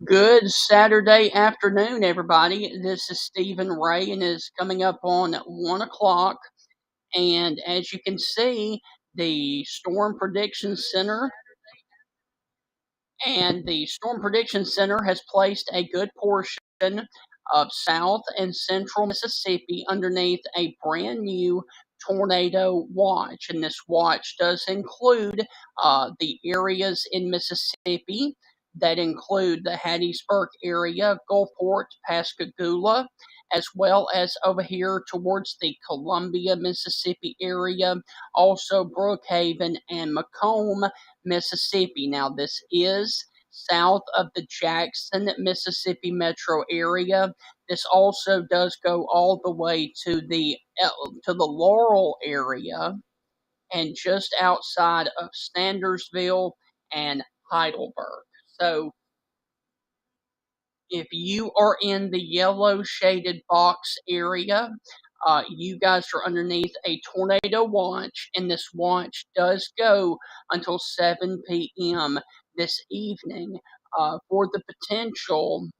Good Saturday afternoon, everybody. This is Stephen Ray and is coming up on 1 o'clock. And as you can see, the Storm Prediction Center the Storm Prediction Center has placed a good portion of south and central Mississippi underneath a brand new tornado watch. And this watch does include the areas in Mississippi that include the Hattiesburg area, Gulfport, Pascagoula, as well as over here towards the Columbia, Mississippi area, also Brookhaven and Macomb, Mississippi. Now, this is south of the Jackson, Mississippi metro area. This also does go all the way to the Laurel area and just outside of Sandersville and Heidelberg. So if you are in the yellow shaded box area, you guys are underneath a tornado watch, and this watch does go until 7 p.m. this evening for the potential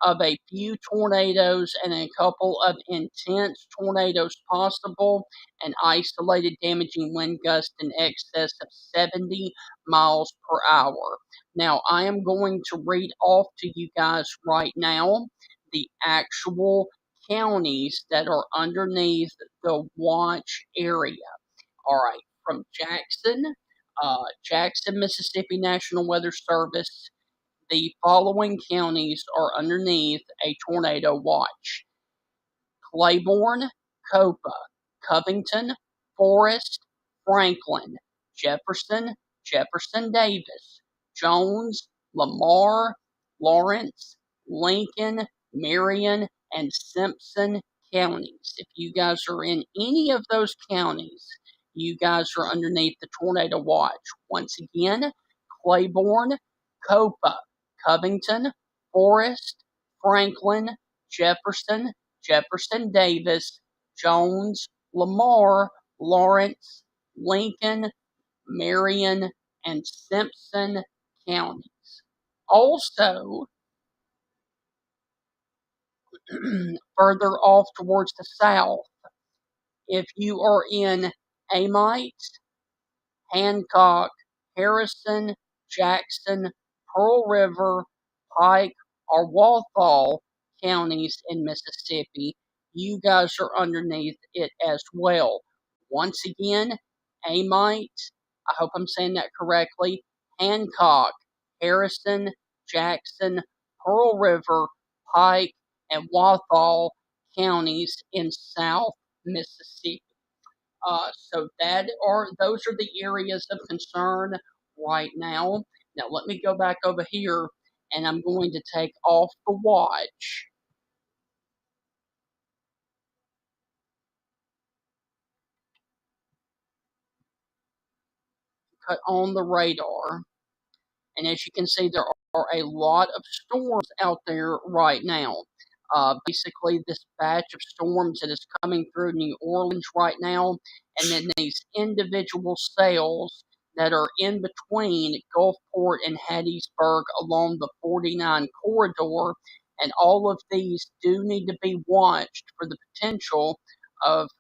of a few tornadoes and a couple of intense tornadoes possible, and isolated damaging wind gusts in excess of 70 miles per hour. Now, I am going to read off to you guys right now the actual counties that are underneath the watch area. All right, from Jackson, Mississippi National Weather Service, the following counties are underneath a tornado watch: Claiborne, Copa, Covington, Forest, Franklin, Jefferson Davis, Jones, Lamar, Lawrence, Lincoln, Marion, and Simpson counties. If you guys are in any of those counties, you guys are underneath the tornado watch. Once again, Claiborne, Copa, Covington, Forest, Franklin, Jefferson, Davis, Jones, Lamar, Lawrence, Lincoln, Marion, and Simpson counties. Also, further off towards the south, if you are in Amite, Hancock, Harrison, Jackson, Pearl River, Pike, or Walthall counties in Mississippi, you guys are underneath it as well. Once again, Amite, I hope I'm saying that correctly, Hancock, Harrison, Jackson, Pearl River, Pike, and Walthall counties in South Mississippi. So those are the areas of concern right now. Now let me go back over here, and I'm going to take off the watch, cut on the radar, and as you can see, there are a lot of storms out there right now. Basically, this batch of storms that is coming through New Orleans right now, and then these individual cells that are in between Gulfport and Hattiesburg along the 49 corridor, and all of these do need to be watched for the potential of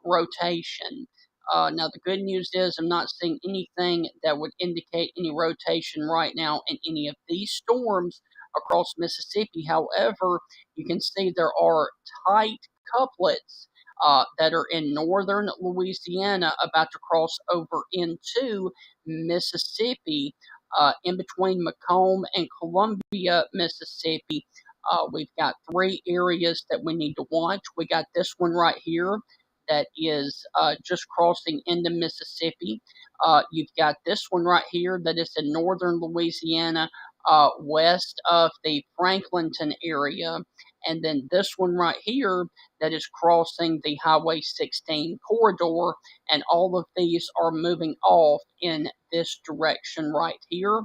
rotation. Now, the good news is I'm not seeing anything that would indicate any rotation right now in any of these storms across Mississippi. However, you can see there are tight couplets that are in northern Louisiana about to cross over into Mississippi, in between Macomb and Columbia, Mississippi. We've got three areas that we need to watch. We got this one right here that is just crossing into Mississippi. You've got this one right here that is in northern Louisiana, west of the Franklinton area. And then this one right here that is crossing the Highway 16 corridor. And all of these are moving off in this direction right here.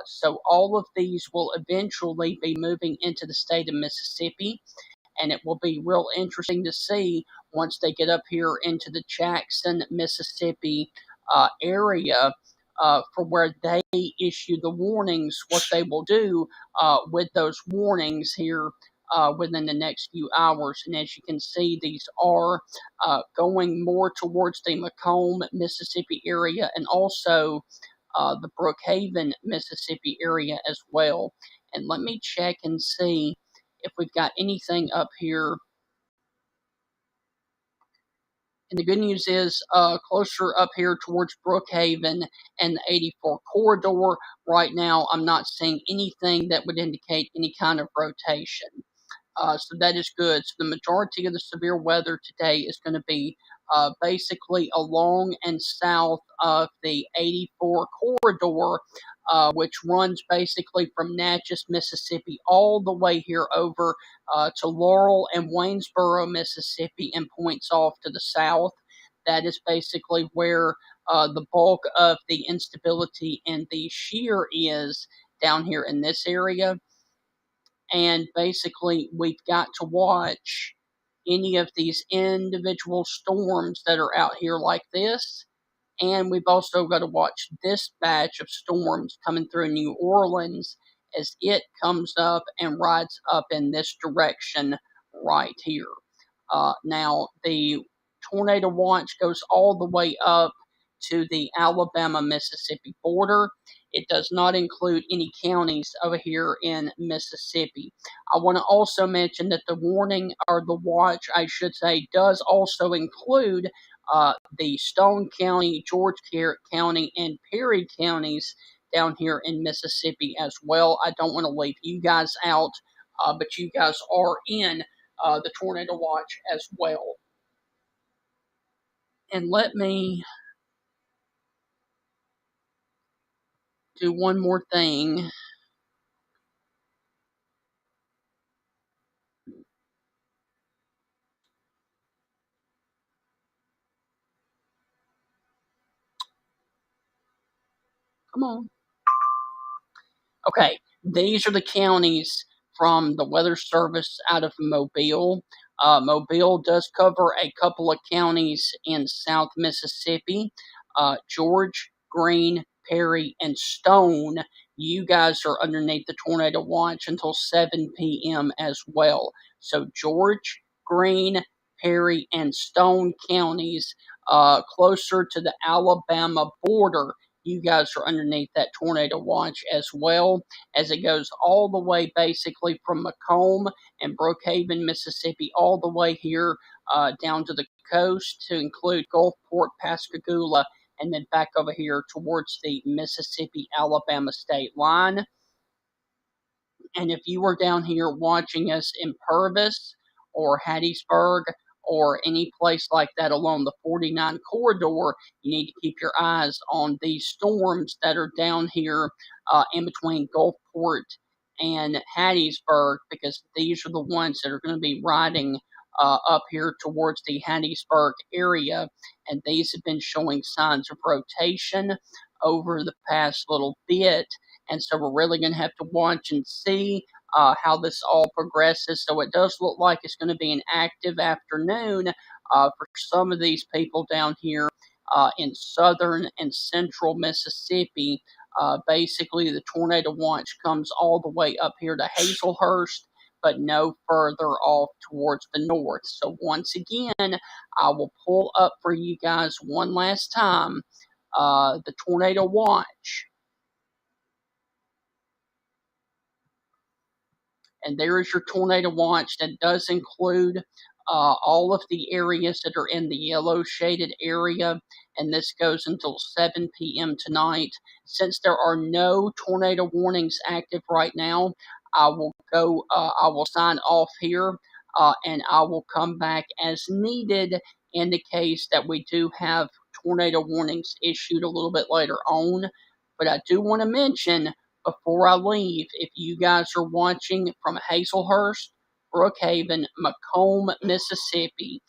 So all of these will eventually be moving into the state of Mississippi, and it will be real interesting to see once they get up here into the Jackson, Mississippi area. for where they issue the warnings, what they will do with those warnings here within the next few hours. And as you can see, these are going more towards the Macomb, Mississippi area, and also the Brookhaven, Mississippi area as well. And let me check and see if we've got anything up here. And the good news is, closer up here towards Brookhaven and the 84 corridor, right now I'm not seeing anything that would indicate any kind of rotation. So that is good. So the majority of the severe weather today is going to be basically along and south of the 84 corridor, which runs basically from Natchez, Mississippi, all the way here over to Laurel and Waynesboro, Mississippi, and points off to the south. That is basically where the bulk of the instability and the shear is down here in this area. And basically, we've got to watch any of these individual storms that are out here like this. And we've also got to watch this batch of storms coming through New Orleans as it comes up and rides up in this direction right here. Now, the tornado watch goes all the way up to the Alabama Mississippi border. It does not include any counties over here in Mississippi. I want to also mention that the warning, or the watch, I should say, does also include the Stone County, George County, and Perry counties down here in Mississippi as well. I don't want to leave you guys out, but you guys are in the tornado watch as well. And let me do one more thing. Come on. Okay, these are the counties from the Weather Service out of Mobile. Mobile does cover a couple of counties in South Mississippi. George, Greene, Perry, and Stone. You guys are underneath the tornado watch until 7 p.m. as well. So George, Greene, Perry, and Stone counties, closer to the Alabama border, you guys are underneath that tornado watch as well, as it goes all the way basically from Macomb and Brookhaven, Mississippi, all the way here down to the coast to include Gulfport, Pascagoula, and then back over here towards the Mississippi-Alabama state line. And if you were down here watching us in Purvis or Hattiesburg or any place like that along the 49 corridor, you need to keep your eyes on these storms that are down here in between Gulfport and Hattiesburg, because these are the ones that are going to be riding up here towards the Hattiesburg area. And these have been showing signs of rotation over the past little bit. And so we're really going to have to watch and see how this all progresses. So it does look like it's going to be an active afternoon for some of these people down here in southern and central Mississippi. Basically, the tornado watch comes all the way up here to Hazelhurst, but no further off towards the north. So once again, I will pull up for you guys one last time the tornado watch. And there is your tornado watch. That does include all of the areas that are in the yellow shaded area, and this goes until 7 p.m. tonight. Since there are no tornado warnings active right now, I will go. I will sign off here, and I will come back as needed in the case that we do have tornado warnings issued a little bit later on. But I do want to mention before I leave, if you guys are watching from Hazelhurst, Brookhaven, Macomb, Mississippi,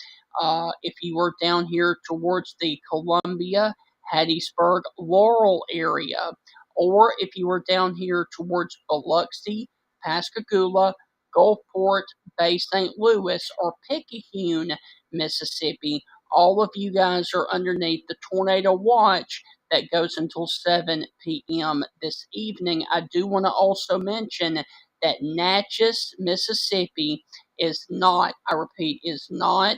if you are down here towards the Columbia, Hattiesburg, Laurel area, or if you are down here towards Biloxi, Pascagoula, Gulfport, Bay St. Louis, or Picayune, Mississippi, all of you guys are underneath the tornado watch. that goes until 7 p.m. this evening. I do want to also mention that Natchez, Mississippi is not, I repeat, is not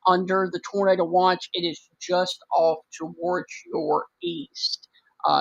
under the tornado watch. It is just off towards your east.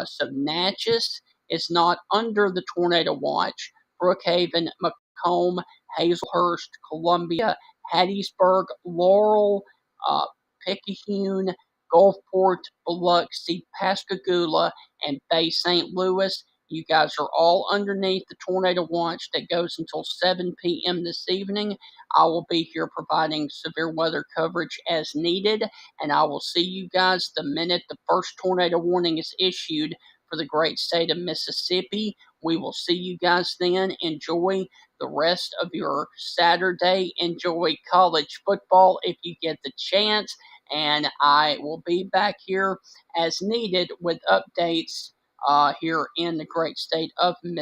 So Natchez is not under the tornado watch. Brookhaven, Macomb, Hazelhurst, Columbia, Hattiesburg, Laurel, uh, Picayune, Gulfport, Biloxi, Pascagoula, and Bay St. Louis. You guys are all underneath the tornado watch that goes until 7 p.m. this evening. I will be here providing severe weather coverage as needed, and I will see you guys the minute the first tornado warning is issued for the great state of Mississippi. We will see you guys then. Enjoy the rest of your Saturday. Enjoy college football if you get the chance. And I will be back here as needed with updates here in the great state of Mississippi.